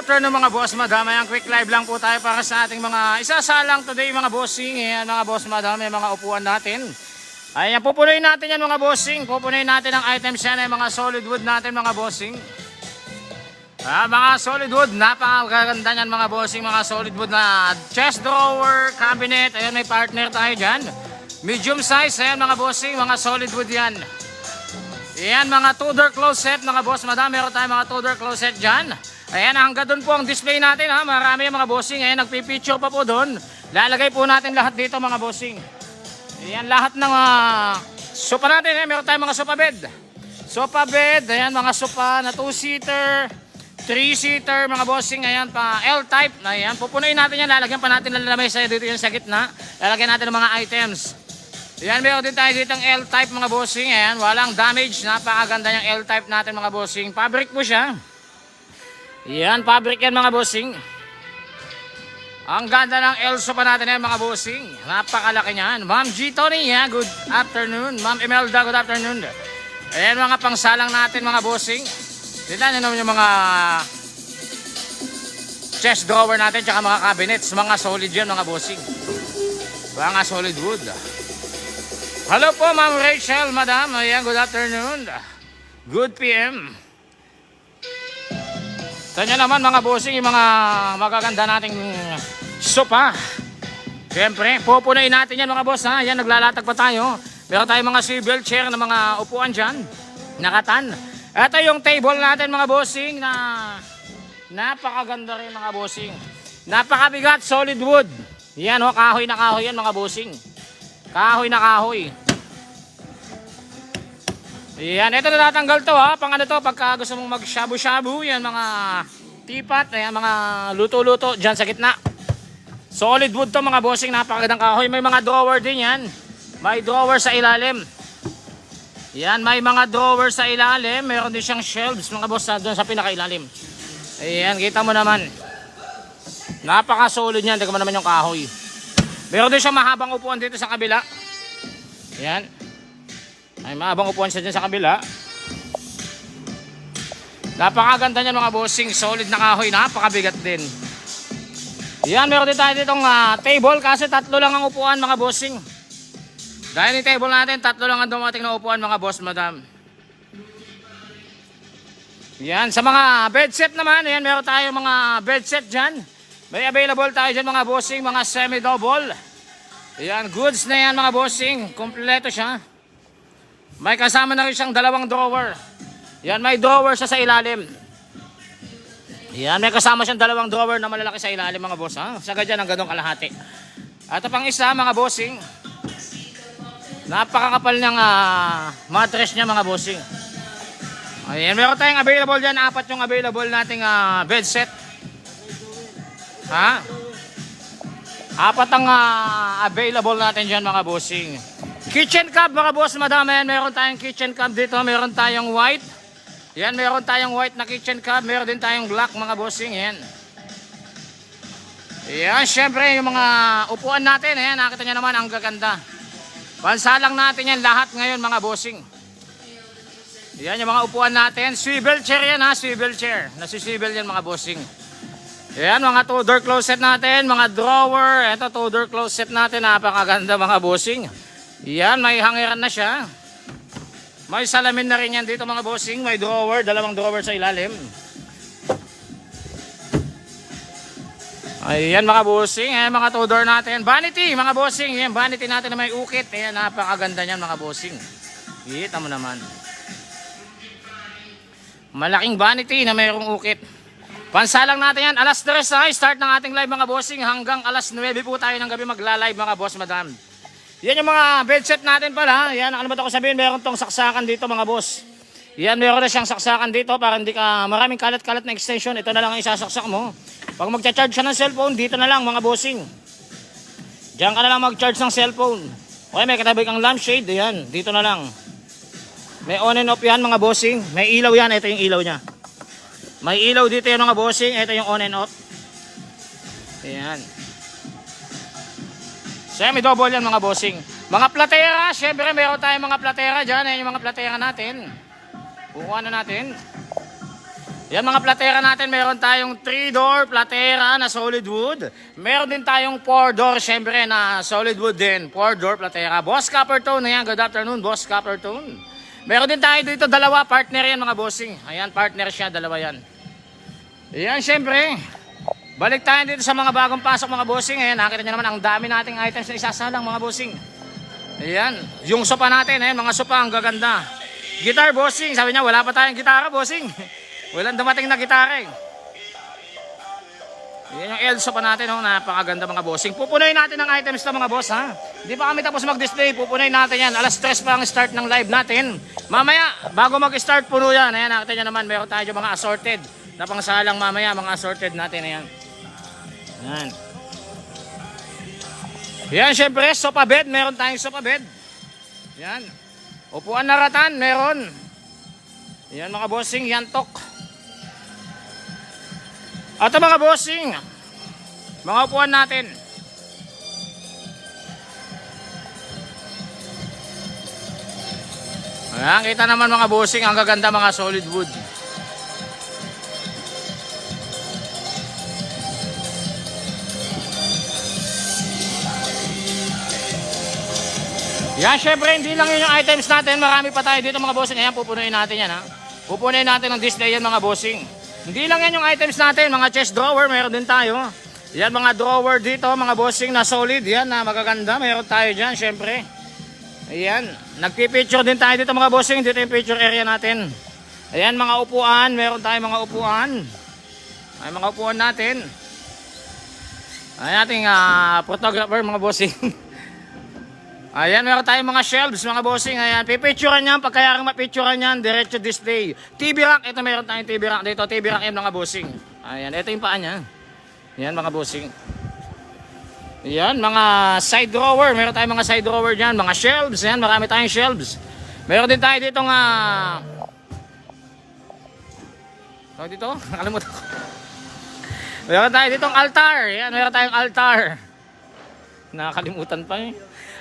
afternoon mga boss, madam. Ayan, quick live lang po tayo para sa ating mga isasalang today mga bossing. Ayan mga boss, madam, yung mga upuan natin. Ayan, pupunuin natin yan mga bossing. Pupunuin natin ang items yan, ay mga solid wood natin mga bossing. Mga solid wood, napakaganda yan mga bossing. Mga solid wood na chest drawer, cabinet. Ayan, may partner tayo dyan. Medium size, ayan mga bossing, mga solid wood yan. Ayan, mga two-door closet mga boss, madam. Meron tayo mga two-door closet dyan. Ayan, hanggang doon po ang display natin ha. Marami yung mga bossing. Ayan, nagpipicture pa po doon. Lalagay po natin lahat dito mga bossing. Ayan, lahat ng sopa natin. Ayan, meron tayong mga sopa bed. Sopa bed, ayan, mga sopa na 2-seater, 3-seater mga bossing. Ayan, pa L-type. Ayan, pupunuin natin yan. Lalagyan pa natin ng lamesa dito yan sa gitna. Lalagyan natin ng mga items. Ayan, meron din tayo dito ng L-type mga bossing. Ayan, walang damage. Napakaganda yung L-type natin mga bossing. Fabric po siya. Yan, fabric yan mga bossing. Ang ganda ng Elso pa natin yan mga bossing. Napakalaki niyan. Ma'am G. Tony, yeah, good afternoon. Ma'am Imelda, good afternoon. Ayan mga pangsalang natin mga bossing. Dito naman yung mga chest drawer natin tsaka mga cabinets. Mga solid yan mga bossing. Mga solid wood. Hello po Ma'am Rachel, madam. Ayan, good afternoon. Good PM. Tanya naman mga bossing, yung mga magaganda nating sopa. Siyempre, pupunuin natin yan mga boss ha. Yan, naglalatag pa tayo. Meron tayong mga swivel chair na mga upuan dyan. Nakatan. Ito yung table natin mga bossing na napakaganda rin mga bossing. Napakabigat, solid wood. Yan ho, kahoy na kahoy yan mga bossing. Kahoy na kahoy. Ayan, ito natatanggal to ha. Pang ano to, pagka gusto mong mag-shabu-shabu, yan mga tipat, ayan, mga luto-luto dyan sa gitna. Solid wood to mga bossing, napakagandang kahoy. May mga drawer din yan. May drawer sa ilalim. Yan, may mga drawer sa ilalim. Meron din siyang shelves mga boss doon sa pinakailalim. Ayan, kita mo naman. Napaka-solid yan, tignan mo naman yung kahoy. Meron din siyang mahabang upuan dito sa kabila. Ayan. Ay, mahabang upuan siya dyan sa kabila. Napakaganda niyan mga bossing. Solid na kahoy. Napakabigat din. Yan, meron din tayo ditong table. Kasi tatlo lang ang upuan mga bossing. Dahil yung table natin, tatlo lang ang dumating na upuan mga boss, madam. Yan, sa mga bed set naman. Yan, meron tayo mga bed set dyan. May available tayo dyan mga bossing. Mga semi-double. Yan, goods na yan mga bossing. Kompleto siya. May kasama na rin siyang dalawang drawer. Yan, may drawer siya sa ilalim. Yan, may kasama siyang dalawang drawer na malalaki sa ilalim mga boss. Ha? Sagad yan ang ganong kalahati. At pang isa mga bossing. Napakakapal ng mattress niya mga bossing. Ayan, meron tayong available dyan. 4 yung available nating bed set. Ha? 4 ang available natin dyan mga bossing. Kitchen cab mga boss, madam. Ayan, meron tayong kitchen cab dito. Meron tayong white. Yan, meron tayong white na kitchen cab. Meron din tayong black mga bossing. Yan. Yan, syempre yung mga upuan natin. Ayan, nakita nyo naman ang gaganda. Pansalang natin yan lahat ngayon mga bossing. Yan yung mga upuan natin. Swivel chair yan ha, swivel chair. Nasiswivel yan mga bossing. Yan, mga two-door closet natin. Mga drawer. Ito, two-door closet natin. Napakaganda mga bossing. Yan, may hangiran na siya. May salamin na rin yan dito mga bossing. May drawer, dalawang drawer sa ilalim. Ayan mga bossing, ayan mga two-door natin. Vanity mga bossing, ayan vanity natin na may ukit. Ayan, napakaganda niyan mga bossing. Kita mo naman. Malaking vanity na mayroong ukit. Pansalang natin yan, alas 3 na start ng ating live mga bossing. Hanggang alas 9 po tayo ng gabi magla-live mga boss, madam. Yan yung mga bed set natin pala. Yan, ano ba ito ko sabihin? Meron tong saksakan dito mga boss. Yan, meron na siyang saksakan dito para hindi ka maraming kalat-kalat na extension. Ito na lang ang isasaksak mo. Pag magcha-charge siya ng cellphone, dito na lang mga bossing. Diyan ka na lang mag-charge ng cellphone. Okay, may katabi kang lampshade. Yan, dito na lang. May on and off yan mga bossing. May ilaw yan. Ito yung ilaw niya. May ilaw dito yan mga bossing. Ito yung on and off. Ayan. Semi-double yan mga bossing. Mga platera, syempre meron tayong mga platera dyan. Ayan yung mga platera natin. Bukuha na natin. Yan mga platera natin, meron tayong 3-door platera na solid wood. Meron din tayong 4-door, syempre, na solid wood din. 4-door platera. Boss Coppertone, ayan, good afternoon, Boss Coppertone. Meron din tayo dito, dalawa, partner yan mga bossing. Ayan, partner siya, dalawa yan. Ayan, syempre, balik tayo dito sa mga bagong pasok mga bossing. Ayan, nakita nyo naman, ang dami nating items na isasalang mga bossing. Ayan, yung sopa natin, ayan, mga sopa, ang gaganda. Guitar bossing, sabi niya, wala pa tayong gitara bossing. Walang dumating na gitara eh. Yan yung Elso pa natin, oh, napakaganda mga bossing. Pupunayin natin ang items na mga boss ha. Hindi pa kami tapos mag-display, pupunayin natin yan. Alas 3 pa ang start ng live natin. Mamaya, bago mag-start puno yan. Ayan, nakita nyo naman, meron tayo mga assorted na pangsalang mamaya, mga assorted natin. Ayan. Yan. Yan, syempre, sofa bed, meron tayong sofa bed. Yan. Upuan na ratan, meron. Yan mga bossing, yantok. At mga bossing, mga upuan natin. Ayan, kita naman mga bossing, ang gaganda mga solid wood. Yan, syempre, hindi lang yun yung items natin. Marami pa tayo dito mga bossing. Ayan, pupunuin natin yan ha. Pupunuin natin ang display yan mga bossing. Hindi lang yan yung items natin. Mga chest drawer, meron din tayo. Yan, mga drawer dito, mga bossing na solid. Yan, na magaganda. Meron tayo dyan, syempre. Ayan, nagpipicture din tayo dito mga bossing. Dito yung picture area natin. Ayan, mga upuan. Meron tayo mga upuan. Ay, mga upuan natin. Ayan, ating photographer mga bossing. Ayan, meron tayong mga shelves, mga bossing. Ayan, pipicturean yan. Pagkayarang mapicturean yan, diretso display. TV rack, ito meron tayong TV rack dito. TV rack yan, mga bossing. Ayan, ito yung paa niya. Ayan, mga bossing. Ayan, mga side drawer. Meron tayong mga side drawer dyan. Mga shelves, ayan, marami tayong shelves. Meron din tayo dito nga... Tawag dito? Nakalimutan ko. Meron tayo ditong altar. Ayan, meron tayong altar. Nakakalimutan pa eh.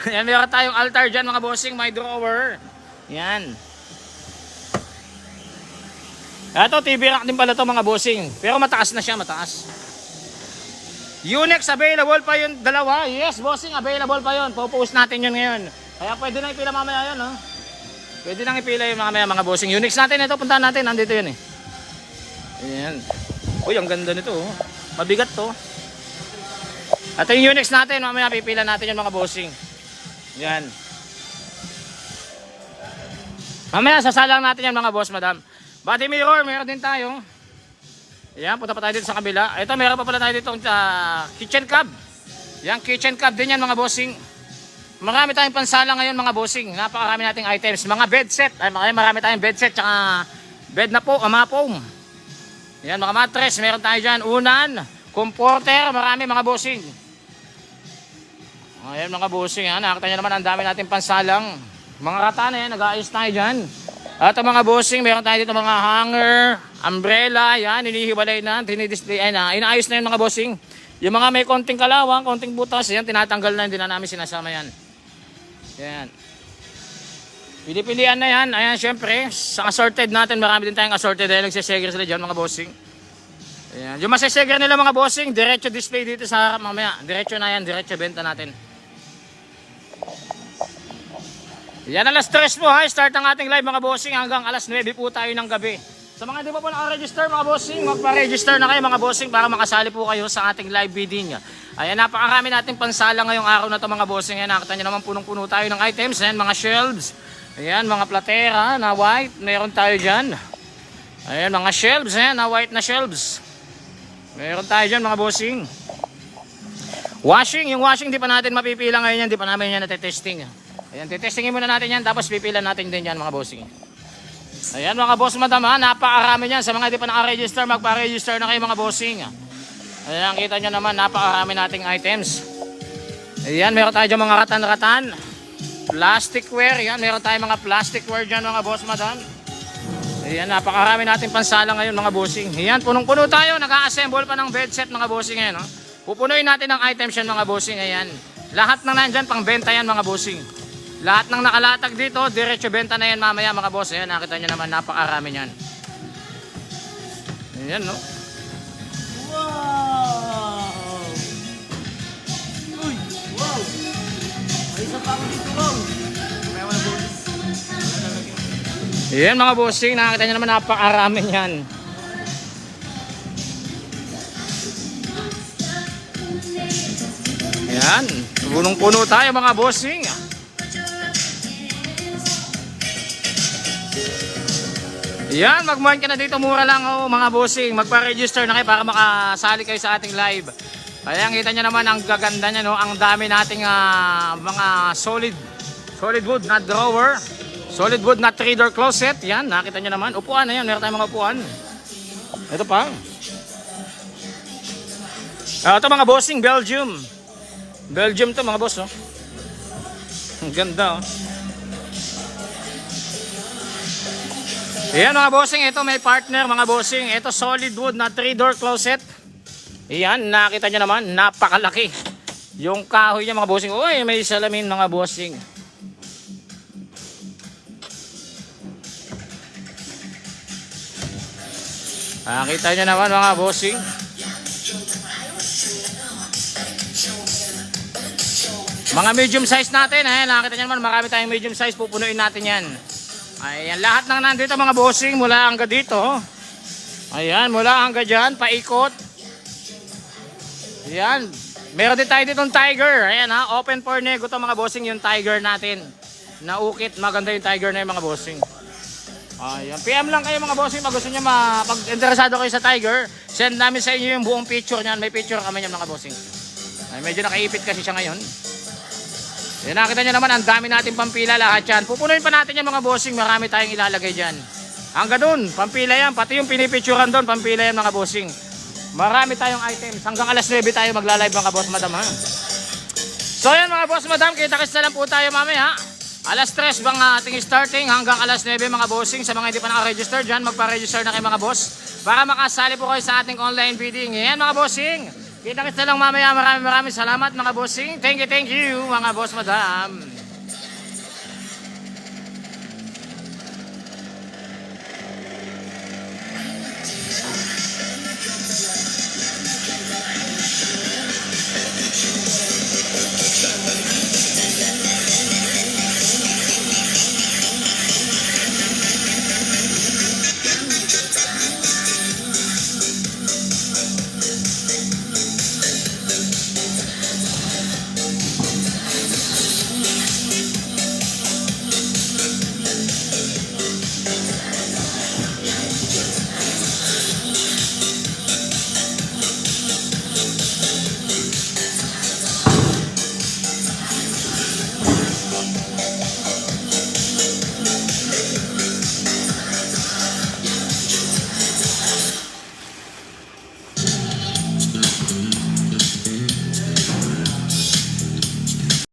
Yan, meron tayong altar dyan mga bossing, my drawer. Yan. Ito, TV rack din pala to mga bossing. Pero mataas na siya, mataas. Unex, available pa yun, dalawa. Yes, bossing, available pa yun. Pupost natin yun ngayon. Kaya pwede na ipila mamaya yun, no? Pwede nang ipila yun mamaya mga bossing. Unex natin, ito, puntahan natin. Nandito yun eh. Ayan. Uy, ang ganda nito, oh. Mabigat to. Ito yung Unex natin, mamaya pipila natin yun mga bossing. Yan. Mamaya sasalang natin yan mga boss, madam. Body mirror, meron din tayo. Yan, punta pa tayo dito sa kabila. Ito, meron pa pala tayo dito kitchen cab. Yan, kitchen cab din yan mga bossing. Marami tayong pansala ngayon mga bossing. Napakarami nating items. Mga bed set. Ay, marami tayong bed set. Tsaka bed na po, mga foam. Yan, mga mattress. Meron tayo dyan. Unan, comforter. Marami mga bossing. Ayan mga bossing, nakita nyo naman ang dami natin pansalang. Mga ratan, nag-aayos tayo dyan. At ang mga bossing, meron tayo dito mga hanger, umbrella, yan, inihiwalay na, tinidisplay, inaayos na yun mga bossing. Yung mga may konting kalawang, konting butas, yan, tinatanggal na, hindi na namin sinasama yan. Yan. Pili-pilian na yan, ayan, syempre, sa assorted natin, marami din tayong assorted, dahil nagsisegre sila dyan mga bossing. Ayan. Yung masisegre nila mga bossing, diretso display dito sa harap mamaya. Diretso na yan, diretso benta natin. Yan, alas 3 po ha, start ang ating live mga bossing hanggang alas 9 po tayo ng gabi. Sa mga hindi pa po naka-register mga bossing, magpa-register na kayo mga bossing para makasali po kayo sa ating live bidding. Ayan, napakarami natin pansala ngayong araw na to mga bossing. Ayan, nakita nyo naman punong-puno tayo ng items. Ayan, mga shelves. Ayan, mga platera na white, meron tayo dyan. Ayan, mga shelves, ayan, na white na shelves. Meron tayo dyan mga bossing. Washing, yung washing di pa natin mapipila ngayon yan, di pa namin yan natetesting. Ayan, titestingin muna natin yan, tapos pipila natin din yan mga bossing. Ayan mga boss madam ha, napakarami yan. Sa mga di pa naka-register, magpa-register na kayo mga bossing. Ayan, kita nyo naman, napakarami nating items. Ayan, meron tayo dyan mga ratan-ratan. Plasticware, yan, meron tayo mga plasticware dyan mga boss madam. Ayan, napakarami natin pansala ngayon mga bossing. Ayan, punong-puno tayo, nag-a-assemble pa ng bed set mga bossing ngayon. No? Pupunuin natin ang items yan mga bossing. Ayan, lahat ng nandyan, pang benta yan mga bossing. Lahat ng nakalatag dito, diretso benta na yan mamaya mga boss. Ayan, nakita nyo naman, napakarami yan. Ayan, no? Wow! Uy! Wow! May isa pa ako dito, wow! Kaya wala po. Ayan mga bossing, nakakita nyo naman napakarami yan. Ayan, punong-puno tayo mga bossing. Ayan, mag-mark ka na dito, mura lang oh, mga bossing. Magpa-register na kayo para makasali kayo sa ating live. Kaya kita nyo naman ang gaganda niya, no? Ang dami nating mga solid wood na drawer. Solid wood na 3-door closet. Yan, nakita nyo naman. Upuan na yan. Meron tayong mga upuan. Ito pa. Ito mga bossing, Belgium. Belgium to mga boss. Oh. Ang ganda. Oh. Ayan mga bossing. Ito may partner mga bossing. Ito solid wood na 3-door closet. Ayan, nakita nyo naman. Napakalaki. Yung kahoy niya mga bossing. Uy, may salamin mga bossing. Nakita nyo naman mga bossing. Mga medium size natin. Nakita nyo naman marami tayong medium size. Pupunuin natin yan. Ayan, lahat ng nandito mga bossing. Mula hanggang dito. Ayan, mula hanggang dyan. Paikot. Ayan. Meron din tayo ditong tiger. Ayan ha. Open for nego to mga bossing yung tiger natin. Naukit. Maganda yung tiger na yung mga bossing. Ayan. PM lang kayo mga bossing pag gusto nyo pag interesado kayo sa tiger, send namin sa inyo yung buong picture niyan. May picture kami niyan mga bossing. Ay, medyo nakaipit kasi siya ngayon. Ayan, nakita nyo naman ang dami natin pampila lahat yan. Pupunuin pa natin yan mga bossing. Marami tayong ilalagay dyan. Hanggang dun, pampila yan. Pati yung pinipicturean doon, pampila yan mga bossing. Marami tayong items. Hanggang alas 9 tayo magla-live mga boss madam ha. So yan mga boss madam, kita-kits na lang po tayo mamaya. Alas 3 bang ating starting hanggang alas 9 mga bossing. Sa mga hindi pa naka-register dyan, magpa-register na kayo mga boss para makasali po kayo sa ating online bidding. Ayan mga bossing, kita-kits na lang mamaya. Maraming salamat mga bossing. Thank you mga boss madam.